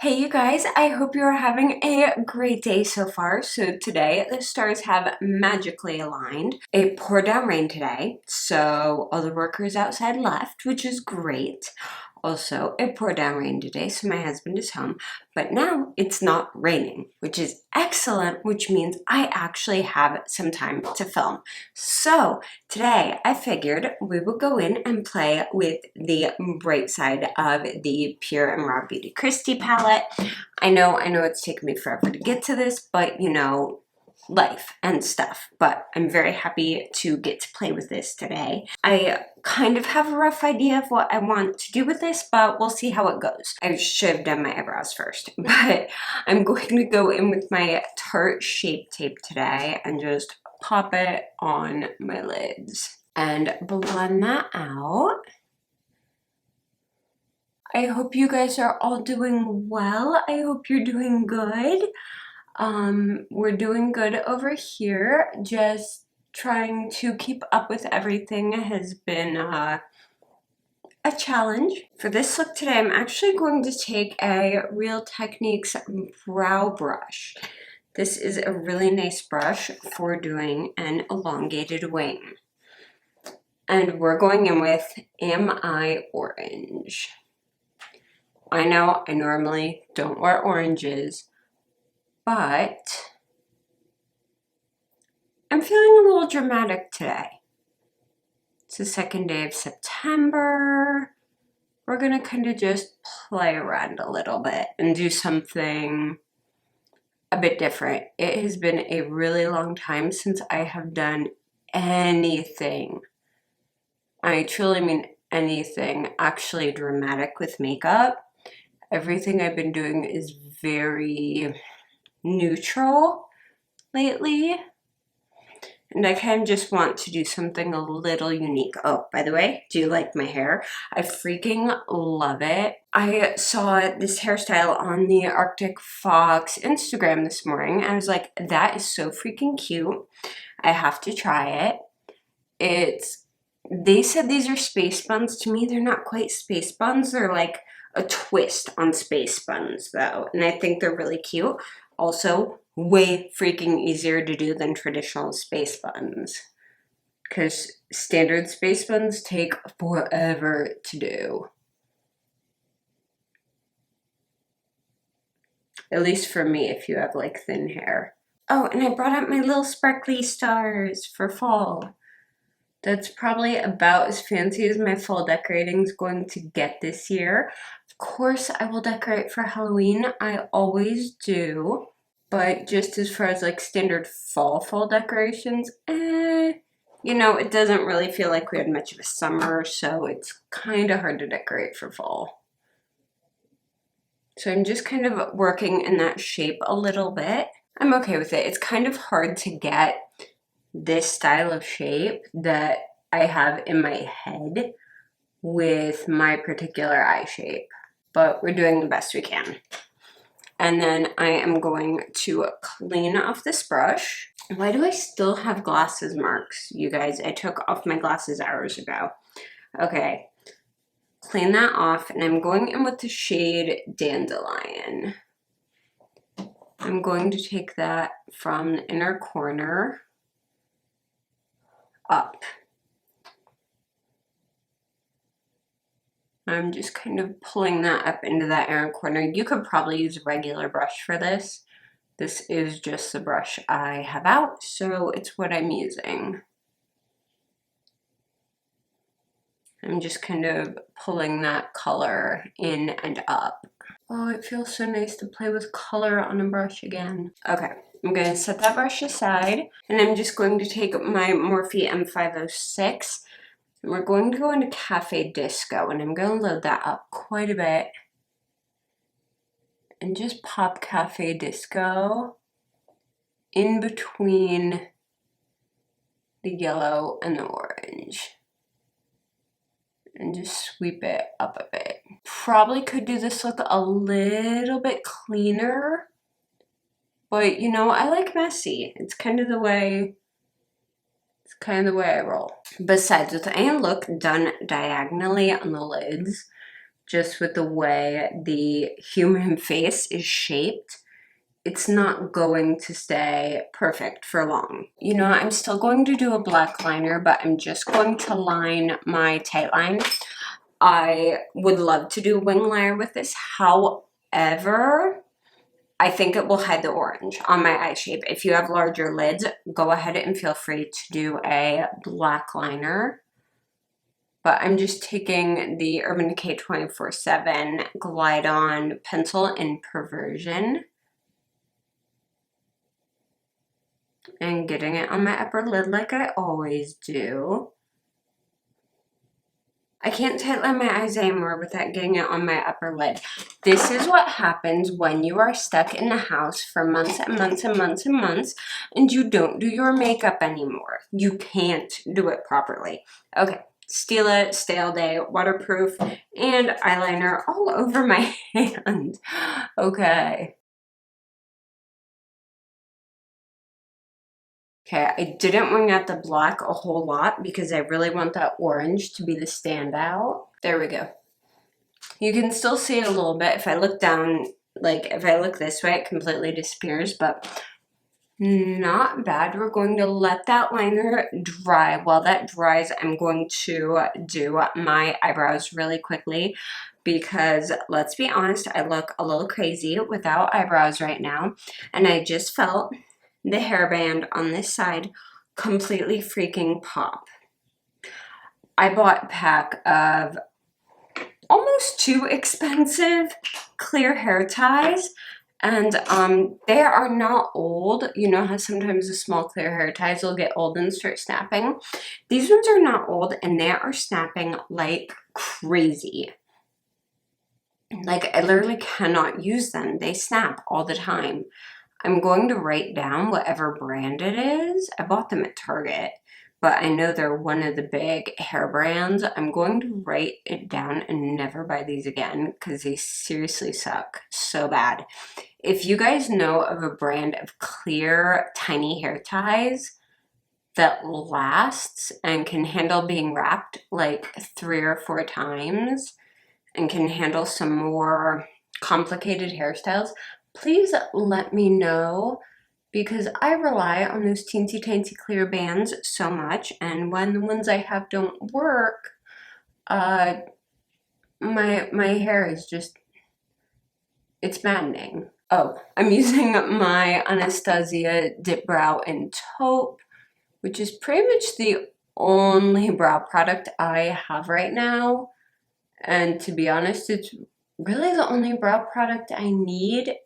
Hey you guys, I hope you're having a great day so far. So today the stars have magically aligned. It poured down rain today, so all the workers outside left, which is great. Also, it poured down rain today, so my husband is home, but now it's not raining, which is excellent, which means I actually have some time to film. So today I figured we would go in and play with the bright side of the Pure and Raw Beauty Kristi palette. I know it's taken me forever to get to this, but you know, life and stuff, but I'm very happy to get to play with this today. I kind of have a rough idea of what I want to do with this, but we'll see how it goes. I should have done my eyebrows first, but I'm going to go in with my Tarte Shape Tape today and just pop it on my lids and blend that out. I hope you guys are all doing well. I hope you're doing good. We're doing good over here. Just trying to keep up with everything has been a challenge. For this look today, I'm actually going to take a Real Techniques brow brush. This is a really nice brush for doing an elongated wing. And we're going in with Am I Orange? I know I normally don't wear oranges, but I'm feeling a little dramatic today. It's the second day of September. We're gonna kind of just play around a little bit and do something a bit different. It has been a really long time since I have done anything. I truly mean anything actually dramatic with makeup. Everything I've been doing is very neutral lately. And I kind of just want to do something a little unique. Oh, by the way, do you like my hair? I freaking love it. I saw this hairstyle on the Arctic Fox Instagram this morning. I was like, that is so freaking cute. I have to try it. They said these are space buns. To me, they're not quite space buns. They're like a twist on space buns though. And I think they're really cute. Also, way freaking easier to do than traditional space buns. Because standard space buns take forever to do. At least for me, if you have like thin hair. Oh, and I brought out my little sparkly stars for fall. That's probably about as fancy as my fall decorating is going to get this year. Of course, I will decorate for Halloween. I always do. But just as far as like standard fall decorations, you know, it doesn't really feel like we had much of a summer, so it's kind of hard to decorate for fall. So I'm just kind of working in that shape a little bit. I'm okay with it. It's kind of hard to get this style of shape that I have in my head with my particular eye shape, but we're doing the best we can. And then I am going to clean off this brush. Why do I still have glasses marks, you guys? I took off my glasses hours ago. Okay, clean that off, and I'm going in with the shade Dandelion. I'm going to take that from the inner corner up. I'm just kind of pulling that up into that inner corner. You could probably use a regular brush for this. This is just the brush I have out, so it's what I'm using. I'm just kind of pulling that color in and up. Oh, it feels so nice to play with color on a brush again. Okay, I'm going to set that brush aside, and I'm just going to take my Morphe M506, and we're going to go into Cafe Disco, and I'm going to load that up quite a bit. And just pop Cafe Disco in between the yellow and the orange. And just sweep it up a bit. Probably could do this look a little bit cleaner, but you know, I like messy. It's kind of the way I roll. Besides, with any look done diagonally on the lids, just with the way the human face is shaped, it's not going to stay perfect for long. You know, I'm still going to do a black liner, but I'm just going to line my tight line. I would love to do a wing liner with this. However, I think it will hide the orange on my eye shape. If you have larger lids, go ahead and feel free to do a black liner. But I'm just taking the Urban Decay 24/7 Glide On pencil in Perversion and getting it on my upper lid like I always do. I can't tightline my eyes anymore without getting it on my upper lid. This is what happens when you are stuck in the house for months and months and months and months and you don't do your makeup anymore. You can't do it properly. Okay, Stila, Stay All Day, waterproof, and eyeliner all over my hand. Okay. Okay, I didn't wing out the black a whole lot because I really want that orange to be the standout. There we go. You can still see it a little bit. If I look down, like if I look this way, it completely disappears, but not bad. We're going to let that liner dry. While that dries, I'm going to do my eyebrows really quickly because let's be honest, I look a little crazy without eyebrows right now, and I just felt the hairband on this side completely freaking pop. I bought a pack of almost too expensive clear hair ties, and they are not old. You know how sometimes the small clear hair ties will get old and start snapping? These ones are not old, and they are snapping like crazy. Like, I literally cannot use them. They snap all the time. I'm going to write down whatever brand it is. I bought them at Target, but I know they're one of the big hair brands. I'm going to write it down and never buy these again because they seriously suck so bad. If you guys know of a brand of clear, tiny hair ties that lasts and can handle being wrapped like 3 or 4 times and can handle some more complicated hairstyles, please let me know because I rely on those teensy tiny clear bands so much, and when the ones I have don't work, my hair is just, it's maddening. Oh, I'm using my Anastasia Dip Brow in Taupe, which is pretty much the only brow product I have right now, and to be honest, it's really the only brow product I need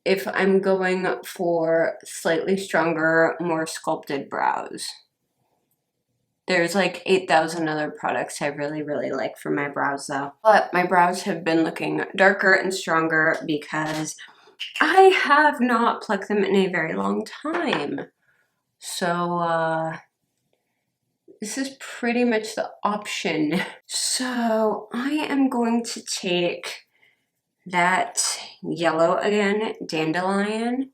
if I'm going for slightly stronger, more sculpted brows. There's like 8,000 other products I really, really like for my brows though. But my brows have been looking darker and stronger because I have not plucked them in a very long time. So, this is pretty much the option. So, I am going to take that yellow again, Dandelion.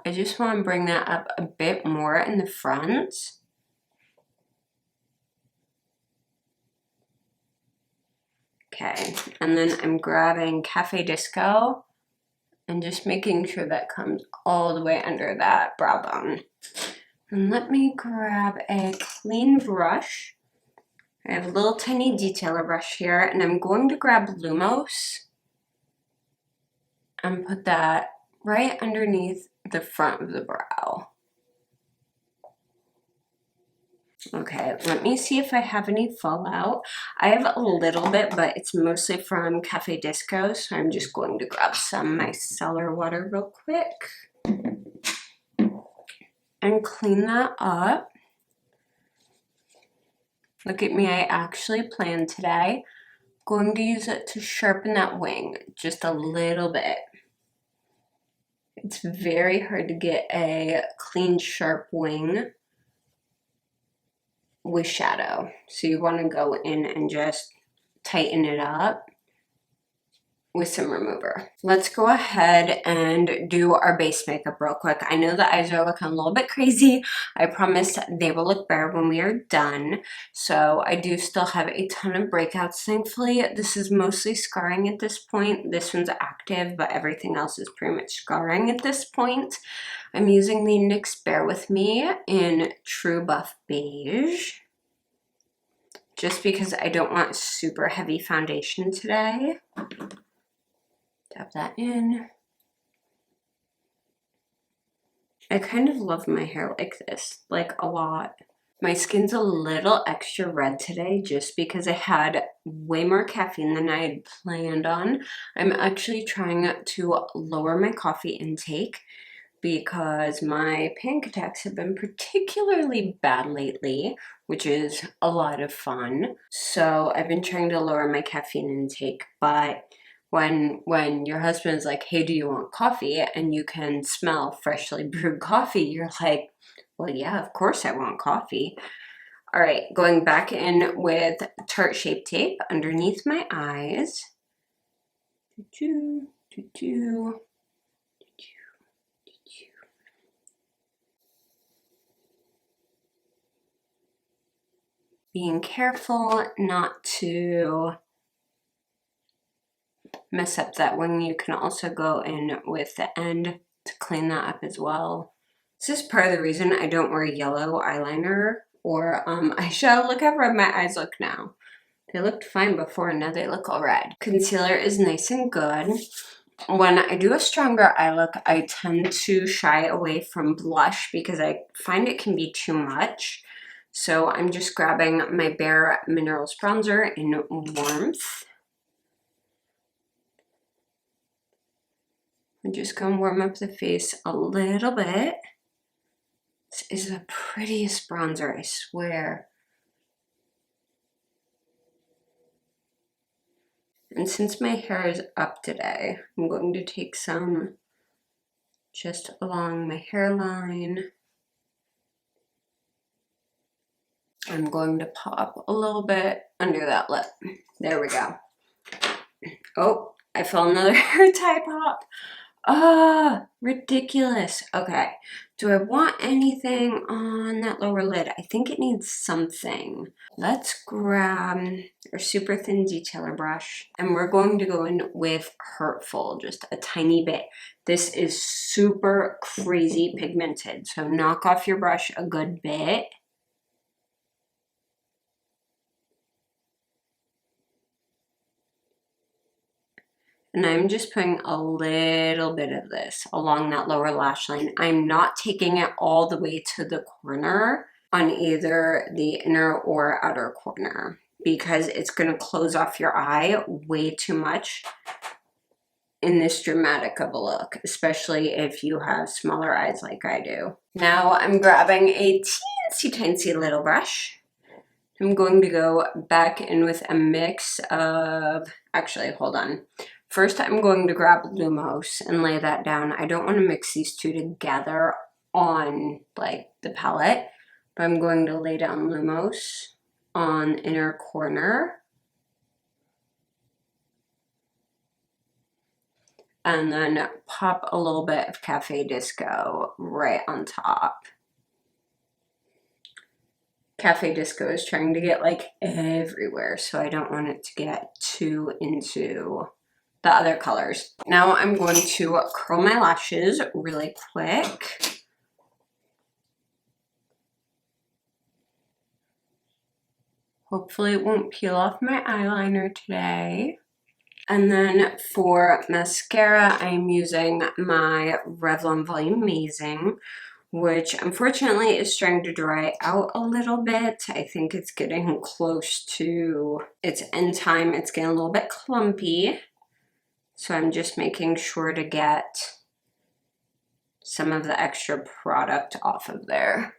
I just want to bring that up a bit more in the front. Okay, and then I'm grabbing Cafe Disco and just making sure that comes all the way under that brow bone. And let me grab a clean brush. I have a little tiny detailer brush here, and I'm going to grab Lumos and put that right underneath the front of the brow. Okay, let me see if I have any fallout. I have a little bit, but it's mostly from Cafe Disco, so I'm just going to grab some micellar water real quick and clean that up. Look at me, I actually planned today. Going to use it to sharpen that wing just a little bit. It's very hard to get a clean, sharp wing with shadow. So you want to go in and just tighten it up with some remover. Let's go ahead and do our base makeup real quick. I know the eyes are looking a little bit crazy. I promise they will look better when we are done. So I do still have a ton of breakouts. Thankfully, this is mostly scarring at this point. This one's active, but everything else is pretty much scarring at this point. I'm using the NYX Bear With Me in True Buff Beige, just because I don't want super heavy foundation today. Tap that in. I kind of love my hair like this, like a lot. My skin's a little extra red today just because I had way more caffeine than I had planned on. I'm actually trying to lower my coffee intake because my panic attacks have been particularly bad lately, which is a lot of fun. So I've been trying to lower my caffeine intake, but when your husband's like, hey, do you want coffee? And you can smell freshly brewed coffee, you're like, well, yeah, of course I want coffee. All right, going back in with Tarte Shape Tape underneath my eyes. Being careful not to mess up that wing. You can also go in with the end to clean that up as well. This is part of the reason I don't wear yellow eyeliner or eyeshadow. Look how red my eyes look now. They looked fine before, and now they look all red. Concealer is nice and good. When I do a stronger eye look, I tend to shy away from blush because I find it can be too much. So I'm just grabbing my Bare Minerals bronzer in Warmth. I'm just going to warm up the face a little bit. This is the prettiest bronzer, I swear. And since my hair is up today, I'm going to take some just along my hairline. I'm going to pop a little bit under that lip. There we go. Oh, I felt another hair tie pop. Ah, ridiculous. Okay, do I want anything on that lower lid? I think it needs something. Let's grab our super thin detailer brush, and we're going to go in with Hurtful, just a tiny bit. This is super crazy pigmented, so knock off your brush a good bit. And I'm just putting a little bit of this along that lower lash line. I'm not taking it all the way to the corner on either the inner or outer corner because it's going to close off your eye way too much in this dramatic of a look, especially if you have smaller eyes like I do. Now I'm grabbing a teensy little brush. I'm going to go back in with a mix of, actually, hold on. First, I'm going to grab Lumos and lay that down. I don't want to mix these two together on like the palette, but I'm going to lay down Lumos on inner corner. And then pop a little bit of Cafe Disco right on top. Cafe Disco is trying to get like everywhere, so I don't want it to get too into the other colors. Now I'm going to curl my lashes really quick. Hopefully it won't peel off my eyeliner today. And then for mascara, I'm using my Revlon Volume Amazing, which unfortunately is starting to dry out a little bit. I think it's getting close to its end time. It's getting a little bit clumpy. So I'm just making sure to get some of the extra product off of there.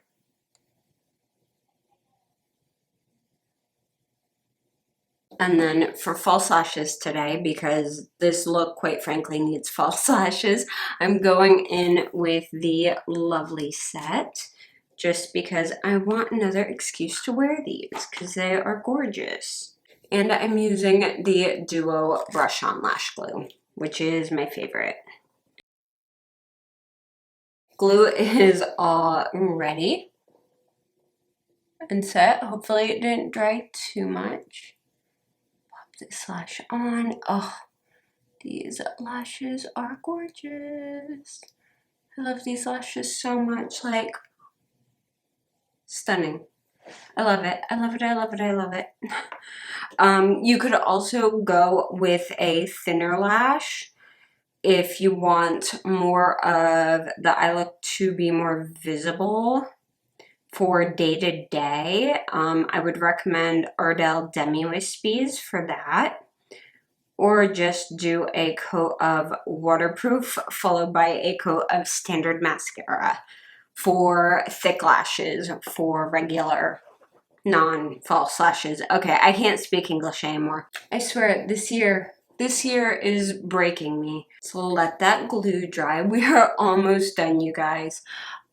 And then for false lashes today, because this look quite frankly needs false lashes, I'm going in with the Lovely set just because I want another excuse to wear these because they are gorgeous. And I'm using the Duo Brush On Lash Glue, which is my favorite. Glue is all ready and set. Hopefully it didn't dry too much. Pop this lash on. Oh, these lashes are gorgeous. I love these lashes so much, like, stunning. I love it. I love it. I love it. I love it. You could also go with a thinner lash if you want more of the eye look to be more visible for day to day. I would recommend Ardell Demi Wispies for that. Or just do a coat of waterproof followed by a coat of standard mascara for thick lashes, for regular non-false lashes. Okay, I can't speak English anymore. I swear, this year is breaking me. So let that glue dry. We are almost done, you guys.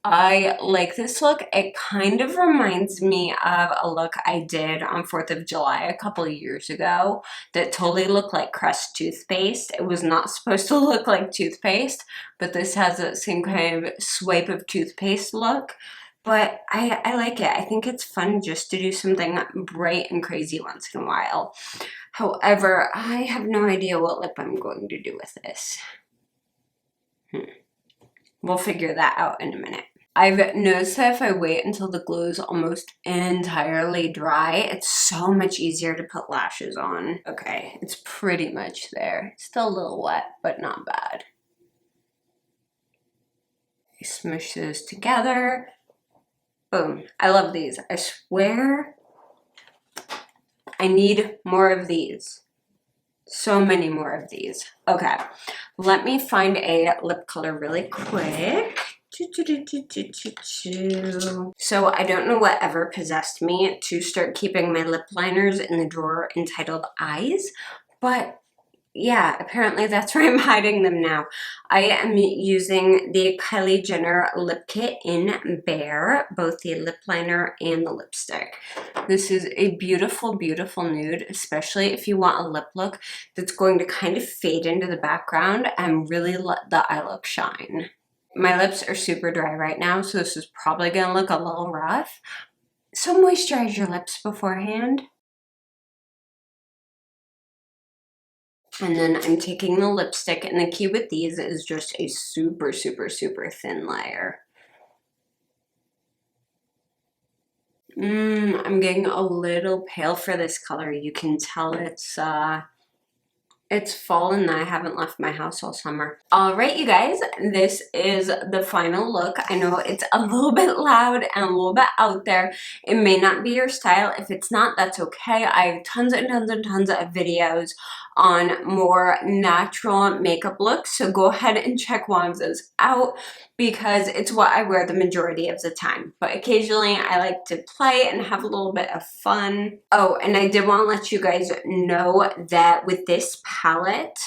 I like this look. It kind of reminds me of a look I did on 4th of July a couple of years ago that totally looked like Crest toothpaste. It was not supposed to look like toothpaste, but this has that same kind of swipe of toothpaste look. But I like it. I think it's fun just to do something bright and crazy once in a while. However, I have no idea what lip I'm going to do with this. We'll figure that out in a minute. I've noticed that if I wait until the glue is almost entirely dry, it's so much easier to put lashes on. Okay, it's pretty much there. It's still a little wet, but not bad. I smush those together. Boom. I love these. I swear I need more of these. So many more of these. Okay, let me find a lip color really quick. So I don't know whatever possessed me to start keeping my lip liners in the drawer entitled Eyes, but yeah, apparently that's where I'm hiding them now. I am using the Kylie Jenner Lip Kit in Bare, both the lip liner and the lipstick. This is a beautiful, beautiful nude, especially if you want a lip look that's going to kind of fade into the background and really let the eye look shine. My lips are super dry right now, so this is probably going to look a little rough. So moisturize your lips beforehand. And then I'm taking the lipstick, and the key with these is just a super, super, super thin layer. I'm getting a little pale for this color. You can tell it's fall and I haven't left my house all summer. All right, you guys, this is the final look. I know it's a little bit loud and a little bit out there. It may not be your style. If it's not, that's okay. I have tons and tons and tons of videos on more natural makeup looks, so go ahead and check one of those out because it's what I wear the majority of the time. But occasionally I like to play and have a little bit of fun. Oh, and I did want to let you guys know that with this palette,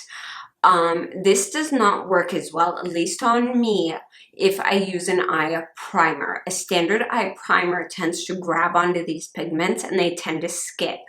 this does not work as well, at least on me, if I use an eye primer. A standard eye primer tends to grab onto these pigments and they tend to skip.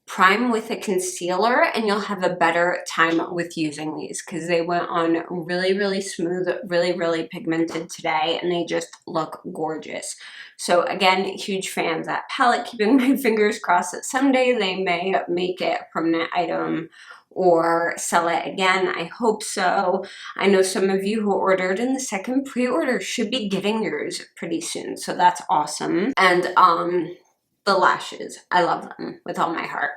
Prime with a concealer and you'll have a better time with using these because they went on really, really smooth, really, really pigmented today, and they just look gorgeous. So again, huge fan of that palette, keeping my fingers crossed that someday they may make it a permanent item or sell it again. I hope so. I know some of you who ordered in the second pre-order should be getting yours pretty soon, so that's awesome. And the lashes, I love them with all my heart.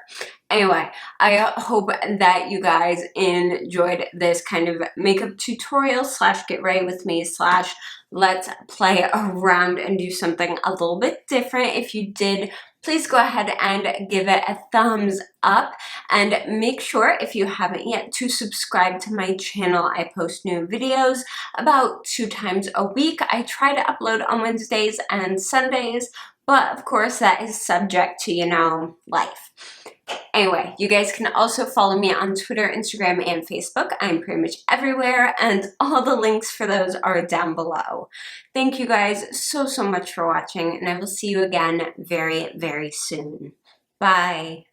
Anyway, I hope that you guys enjoyed this kind of makeup tutorial slash get ready with me slash let's play around and do something a little bit different. If you did, please go ahead and give it a thumbs up, and make sure, if you haven't yet, to subscribe to my channel. I post new videos about 2 times a week. I try to upload on Wednesdays and Sundays, but of course that is subject to, you know, life. Anyway, you guys can also follow me on Twitter, Instagram, and Facebook. I'm pretty much everywhere, and all the links for those are down below. Thank you guys so, so much for watching, and I will see you again very, very soon. Bye.